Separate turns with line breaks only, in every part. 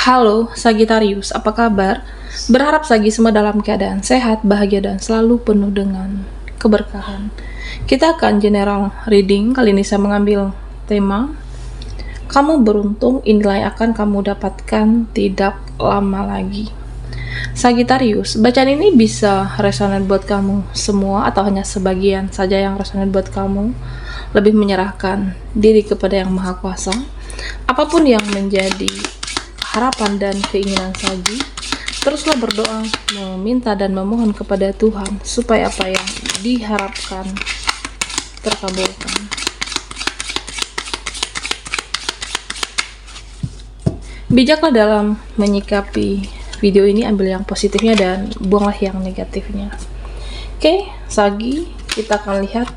Halo Sagittarius, apa kabar? Berharap Sagi semua dalam keadaan sehat, bahagia, dan selalu penuh dengan keberkahan. Kita akan general reading. Kali ini saya mengambil tema kamu beruntung, inilah yang akan kamu dapatkan tidak lama lagi. Sagittarius, bacaan ini bisa resonan buat kamu semua atau hanya sebagian saja yang resonan buat kamu. Lebih menyerahkan diri kepada Yang Maha Kuasa. Apapun yang menjadi harapan dan keinginan Sagi, teruslah berdoa, meminta dan memohon kepada Tuhan supaya apa yang diharapkan terkabulkan. Bijaklah dalam menyikapi video ini, ambil yang positifnya dan buanglah yang negatifnya. Oke, Sagi, kita akan lihat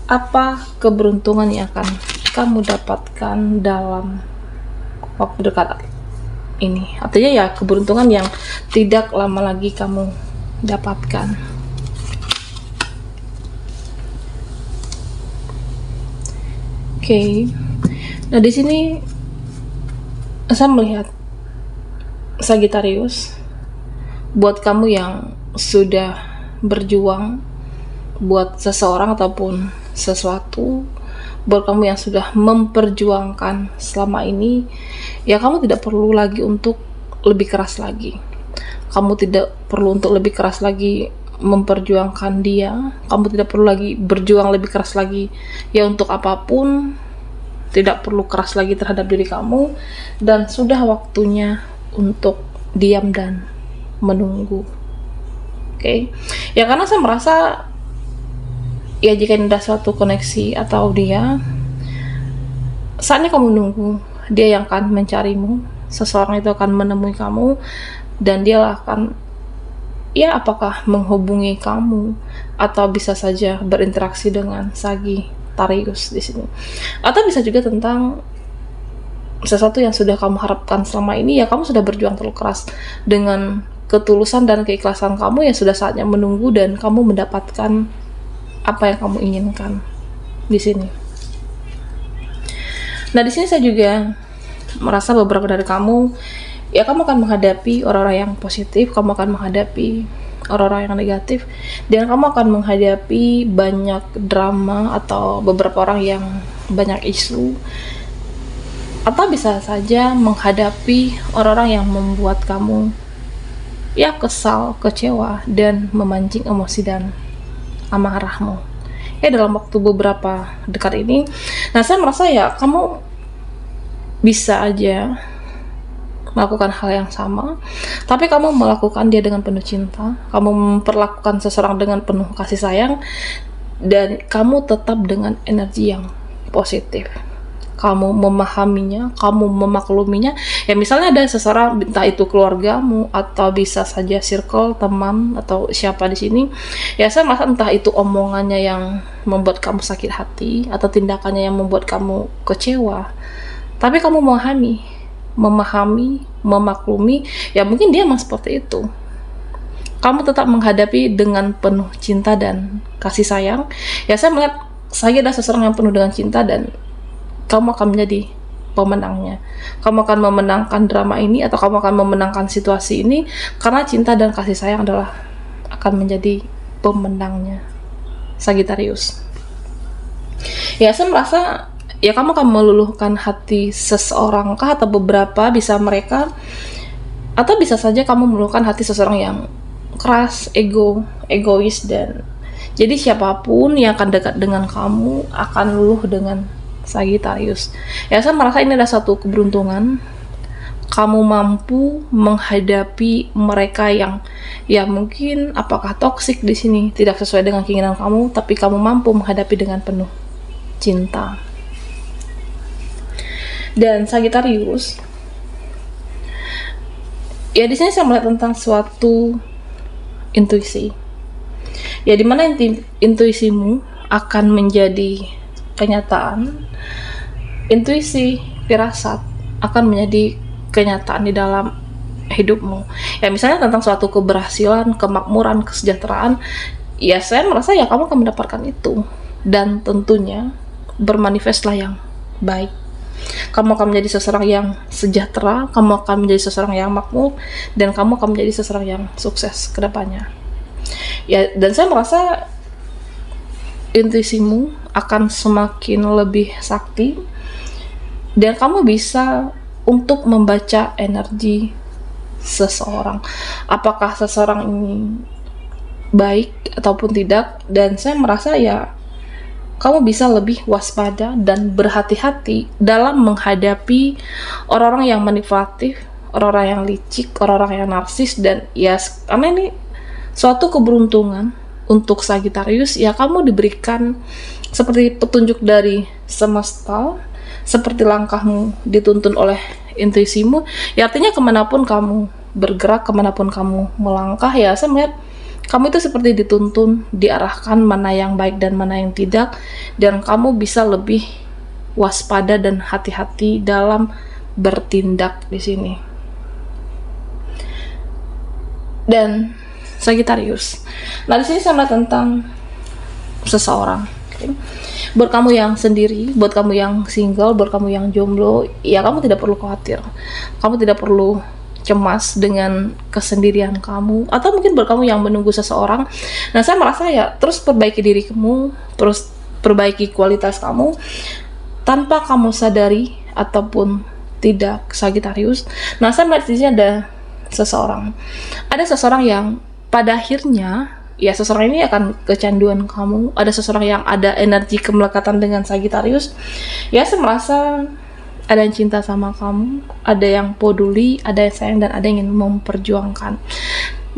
apa keberuntungan yang akan kamu dapatkan dalam waktu dekat ini. Artinya ya keberuntungan yang tidak lama lagi kamu dapatkan. Oke. Nah, di sini saya melihat Sagittarius, buat kamu yang sudah berjuang buat seseorang ataupun sesuatu, buat kamu yang sudah memperjuangkan selama ini, ya kamu tidak perlu lagi untuk lebih keras lagi. Kamu tidak perlu untuk lebih keras lagi memperjuangkan dia. Kamu tidak perlu lagi berjuang lebih keras lagi ya untuk apapun. Tidak perlu keras lagi terhadap diri kamu, dan sudah waktunya untuk diam dan menunggu. Oke. Ya karena saya merasa ya jika ada suatu koneksi atau dia, saatnya kamu nunggu, dia yang akan mencarimu, seseorang itu akan menemui kamu, dan dia akan ya apakah menghubungi kamu atau bisa saja berinteraksi dengan Sagittarius di sini, atau bisa juga tentang sesuatu yang sudah kamu harapkan selama ini. Ya kamu sudah berjuang terlalu keras dengan ketulusan dan keikhlasan kamu, ya sudah saatnya menunggu dan kamu mendapatkan apa yang kamu inginkan di sini. Nah, di sini saya juga merasa beberapa dari kamu, ya kamu akan menghadapi orang-orang yang positif, kamu akan menghadapi orang-orang yang negatif, dan kamu akan menghadapi banyak drama atau beberapa orang yang banyak isu, atau bisa saja menghadapi orang-orang yang membuat kamu ya kesal, kecewa, dan memancing emosi dan amarahmu ya dalam waktu beberapa dekat ini. Nah, saya merasa ya kamu bisa aja melakukan hal yang sama, tapi kamu melakukan dia dengan penuh cinta, kamu memperlakukan seseorang dengan penuh kasih sayang, dan kamu tetap dengan energi yang positif. Kamu memahaminya, kamu memakluminya. Ya misalnya ada seseorang, entah itu keluargamu atau bisa saja circle teman atau siapa di sini, ya saya merasa entah itu omongannya yang membuat kamu sakit hati atau tindakannya yang membuat kamu kecewa, tapi kamu memahami, memaklumi, ya mungkin dia memang seperti itu. Kamu tetap menghadapi dengan penuh cinta dan kasih sayang. Ya saya melihat saya adalah seseorang yang penuh dengan cinta, dan kamu akan menjadi pemenangnya. Kamu akan memenangkan drama ini, atau kamu akan memenangkan situasi ini, karena cinta dan kasih sayang adalah akan menjadi pemenangnya, Sagittarius. Ya saya merasa ya kamu akan meluluhkan hati seseorang kah, atau beberapa, bisa mereka, atau bisa saja kamu meluluhkan hati seseorang yang keras, egois, dan jadi siapapun yang akan dekat dengan kamu akan luluh dengan Sagittarius. Ya saya merasa ini adalah satu keberuntungan. Kamu mampu menghadapi mereka yang ya mungkin apakah toksik di sini, tidak sesuai dengan keinginan kamu, tapi kamu mampu menghadapi dengan penuh cinta. Dan Sagittarius, ya di sini saya melihat tentang suatu intuisi. Ya dimana intuisimu akan menjadi kenyataan. Intuisi, firasat akan menjadi kenyataan di dalam hidupmu. Ya misalnya tentang suatu keberhasilan, kemakmuran, kesejahteraan, ya saya merasa ya kamu akan mendapatkan itu, dan tentunya bermanifestlah yang baik. Kamu akan menjadi seseorang yang sejahtera, kamu akan menjadi seseorang yang makmur, dan kamu akan menjadi seseorang yang sukses ke depannya. Ya, dan saya merasa intuisimu akan semakin lebih sakti, dan kamu bisa untuk membaca energi seseorang. Apakah seseorang ini baik ataupun tidak, dan saya merasa ya kamu bisa lebih waspada dan berhati-hati dalam menghadapi orang-orang yang manipulatif, orang-orang yang licik, orang-orang yang narsis, dan ya karena ini suatu keberuntungan untuk Sagittarius, ya kamu diberikan seperti petunjuk dari semesta, seperti langkahmu dituntun oleh intuisimu, ya artinya kemanapun kamu bergerak, kemanapun kamu melangkah, ya saya melihat kamu itu seperti dituntun, diarahkan mana yang baik dan mana yang tidak, dan kamu bisa lebih waspada dan hati-hati dalam bertindak di sini. Dan Sagittarius, nah di sini sama tentang seseorang. Okay. Buat kamu yang sendiri, buat kamu yang single, buat kamu yang jomblo, ya kamu tidak perlu khawatir, kamu tidak perlu cemas dengan kesendirian kamu, atau mungkin buat kamu yang menunggu seseorang. Nah saya merasa ya terus perbaiki diri kamu, terus perbaiki kualitas kamu tanpa kamu sadari ataupun tidak, Sagittarius. Nah saya melihat di sini ada seseorang yang pada akhirnya ya seseorang ini akan kecanduan kamu. Ada seseorang yang ada energi kemelekatan dengan Sagittarius. Ya saya merasa ada yang cinta sama kamu, ada yang peduli, ada yang sayang, dan ada yang ingin memperjuangkan.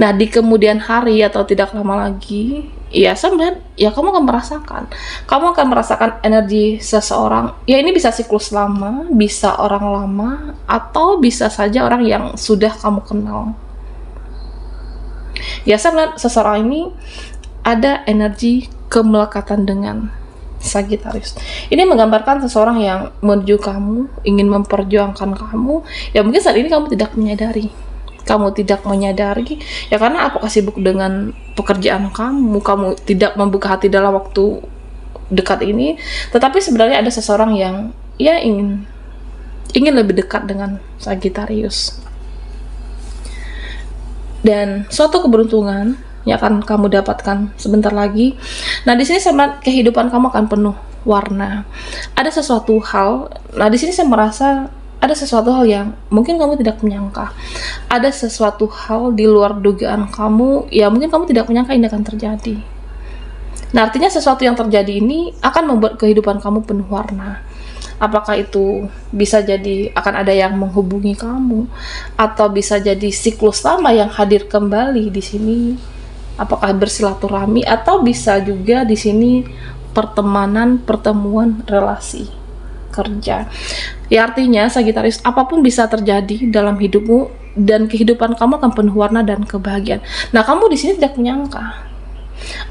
Nah di kemudian hari atau tidak lama lagi, ya saya melihat ya kamu akan merasakan energi seseorang. Ya ini bisa siklus lama, bisa orang lama, atau bisa saja orang yang sudah kamu kenal. Ya saya melihat seseorang ini ada energi kemelekatan dengan Sagittarius. Ini menggambarkan seseorang yang menuju kamu, ingin memperjuangkan kamu. Ya mungkin saat ini kamu tidak menyadari, ya karena apakah sibuk dengan pekerjaan kamu tidak membuka hati dalam waktu dekat ini. Tetapi sebenarnya ada seseorang yang ya ingin lebih dekat dengan Sagittarius. Dan suatu keberuntungan yang akan kamu dapatkan sebentar lagi. Nah di sini sama kehidupan kamu akan penuh warna. Ada sesuatu hal. Nah di sini saya merasa ada sesuatu hal yang mungkin kamu tidak menyangka. Ada sesuatu hal di luar dugaan kamu, ya mungkin kamu tidak menyangka ini akan terjadi. Nah artinya sesuatu yang terjadi ini akan membuat kehidupan kamu penuh warna. Apakah itu bisa jadi akan ada yang menghubungi kamu, atau bisa jadi siklus lama yang hadir kembali di sini. Apakah bersilaturahmi, atau bisa juga di sini pertemuan, relasi kerja. Ya artinya Sagittarius, apapun bisa terjadi dalam hidupmu, dan kehidupan kamu akan penuh warna dan kebahagiaan. Nah kamu di sini tidak menyangka,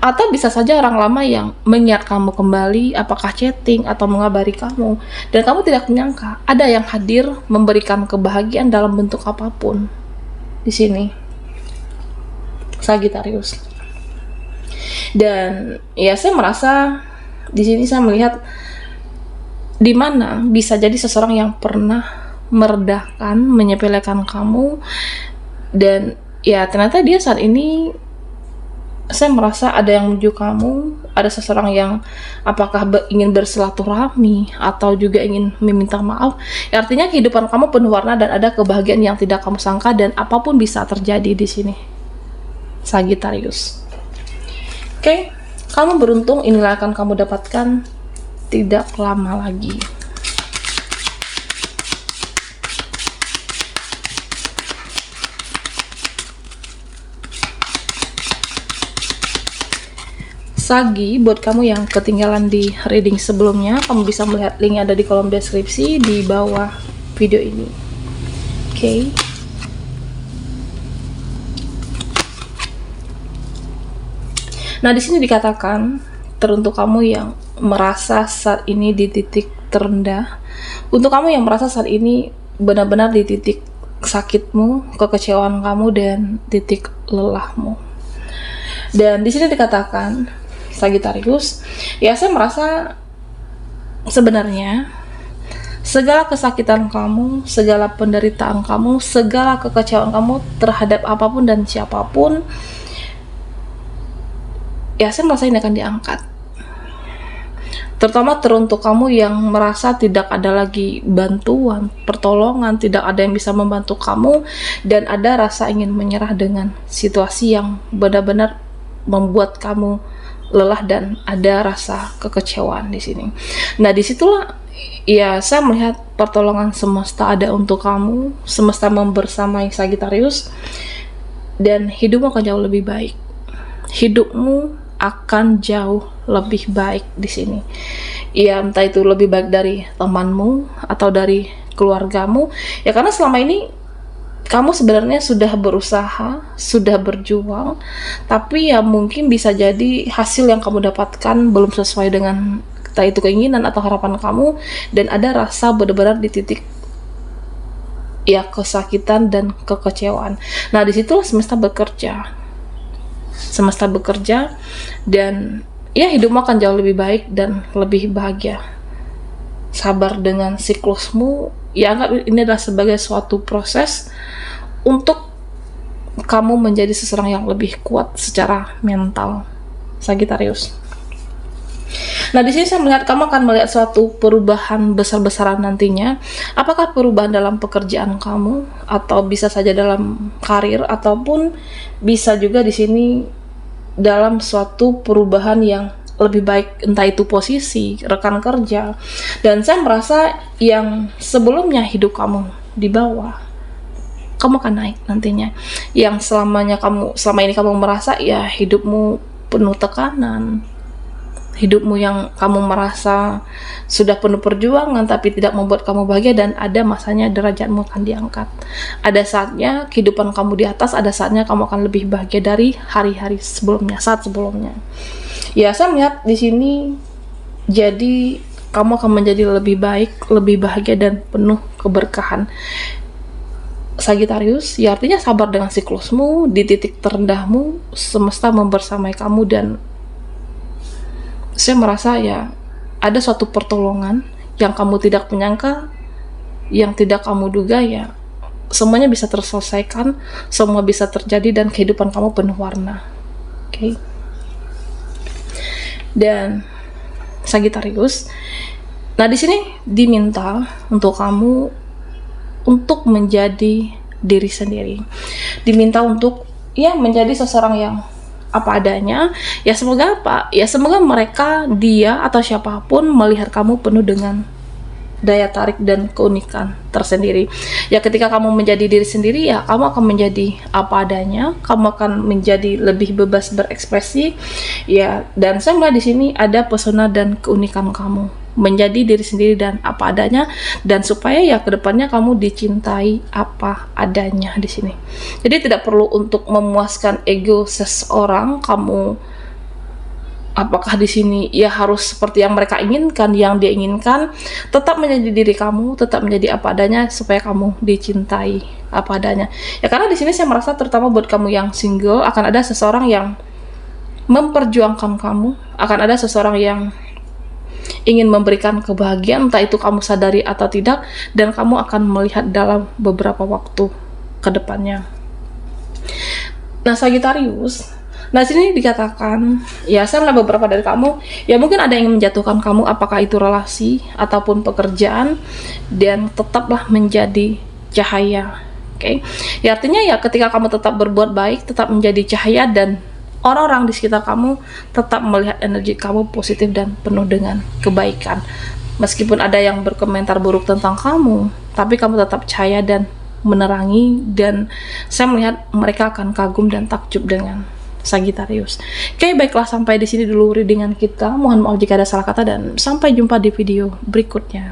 atau bisa saja orang lama yang mengingat kamu kembali, apakah chatting atau mengabari kamu, dan kamu tidak menyangka ada yang hadir memberikan kebahagiaan dalam bentuk apapun di sini, Sagittarius. Dan ya saya merasa di sini saya melihat di mana bisa jadi seseorang yang pernah merendahkan, menyepelekan kamu, dan ya ternyata dia saat ini saya merasa ada yang menuju kamu, ada seseorang yang apakah ingin bersilaturahmi atau juga ingin meminta maaf. Ya, artinya kehidupan kamu penuh warna dan ada kebahagiaan yang tidak kamu sangka, dan apapun bisa terjadi di sini, Sagittarius. Oke, kamu beruntung, inilah akan kamu dapatkan tidak lama lagi. Sagi, buat kamu yang ketinggalan di reading sebelumnya, kamu bisa melihat linknya ada di kolom deskripsi di bawah video ini. Oke. Nah, di sini dikatakan teruntuk kamu yang merasa saat ini di titik terendah, untuk kamu yang merasa saat ini benar-benar di titik sakitmu, kekecewaan kamu, dan titik lelahmu. Dan di sini dikatakan Sagittarius, ya saya merasa sebenarnya segala kesakitan kamu, segala penderitaan kamu, segala kekecewaan kamu terhadap apapun dan siapapun, ya saya merasa ini akan diangkat. Terutama teruntuk kamu yang merasa tidak ada lagi bantuan, pertolongan, tidak ada yang bisa membantu kamu, dan ada rasa ingin menyerah dengan situasi yang benar-benar membuat kamu lelah dan ada rasa kekecewaan di sini. Nah, disitulah ya saya melihat pertolongan semesta ada untuk kamu, semesta membersamai Sagittarius, dan hidupmu akan jauh lebih baik. Hidupmu akan jauh lebih baik di sini. Ya, entah itu lebih baik dari temanmu atau dari keluargamu. Ya, karena selama ini kamu sebenarnya sudah berusaha, sudah berjuang, tapi ya mungkin bisa jadi hasil yang kamu dapatkan belum sesuai dengan entah itu keinginan atau harapan kamu, dan ada rasa benar-benar di titik ya kesakitan dan kekecewaan. Nah, disitulah semesta bekerja. Semesta bekerja, dan ya hidupmu akan jauh lebih baik dan lebih bahagia. Sabar dengan siklusmu, ya anggap ini adalah sebagai suatu proses untuk kamu menjadi seseorang yang lebih kuat secara mental, Sagittarius. Nah, di sini saya melihat kamu akan melihat suatu perubahan besar-besaran nantinya. Apakah perubahan dalam pekerjaan kamu, atau bisa saja dalam karir, ataupun bisa juga di sini dalam suatu perubahan yang lebih baik, entah itu posisi, rekan kerja. Dan saya merasa yang sebelumnya hidup kamu di bawah, kamu akan naik nantinya. Yang selama ini kamu merasa ya hidupmu penuh tekanan, hidupmu yang kamu merasa sudah penuh perjuangan tapi tidak membuat kamu bahagia, dan ada masanya derajatmu akan diangkat. Ada saatnya kehidupan kamu di atas, ada saatnya kamu akan lebih bahagia dari hari-hari sebelumnya, saat sebelumnya. Ya, saya melihat di sini jadi kamu akan menjadi lebih baik, lebih bahagia dan penuh keberkahan, Sagittarius. Ya, artinya sabar dengan siklusmu. Di titik terendahmu, semesta membersamai kamu, dan saya merasa ya ada suatu pertolongan yang kamu tidak menyangka, yang tidak kamu duga, ya semuanya bisa terselesaikan, semua bisa terjadi, dan kehidupan kamu penuh warna. Oke. Dan Sagittarius, nah di sini diminta untuk kamu untuk menjadi diri sendiri, diminta untuk ya menjadi seseorang yang apa adanya. Ya semoga apa? Ya semoga mereka, dia atau siapapun melihat kamu penuh dengan daya tarik dan keunikan tersendiri. Ya ketika kamu menjadi diri sendiri, ya kamu akan menjadi apa adanya, kamu akan menjadi lebih bebas berekspresi. Ya, dan saya melihat di sini ada pesona dan keunikan kamu menjadi diri sendiri dan apa adanya, dan supaya ya kedepannya kamu dicintai apa adanya di sini. Jadi tidak perlu untuk memuaskan ego seseorang kamu, apakah di sini ya harus seperti yang mereka inginkan, yang dia inginkan. Tetap menjadi diri kamu, tetap menjadi apa adanya supaya kamu dicintai apa adanya. Ya karena di sini saya merasa terutama buat kamu yang single akan ada seseorang yang memperjuangkan kamu, akan ada seseorang yang ingin memberikan kebahagiaan, entah itu kamu sadari atau tidak, dan kamu akan melihat dalam beberapa waktu ke depannya. Nah, Sagittarius, nah sini dikatakan, ya saya melihat beberapa dari kamu, ya mungkin ada yang menjatuhkan kamu, apakah itu relasi ataupun pekerjaan, dan tetaplah menjadi cahaya. Oke. Ya artinya ya ketika kamu tetap berbuat baik, tetap menjadi cahaya, dan orang-orang di sekitar kamu tetap melihat energi kamu positif dan penuh dengan kebaikan. Meskipun ada yang berkomentar buruk tentang kamu, tapi kamu tetap cahaya dan menerangi, dan saya melihat mereka akan kagum dan takjub dengan Sagittarius. Oke, baiklah, sampai di sini dulu readingan kita. Mohon maaf jika ada salah kata, dan sampai jumpa di video berikutnya.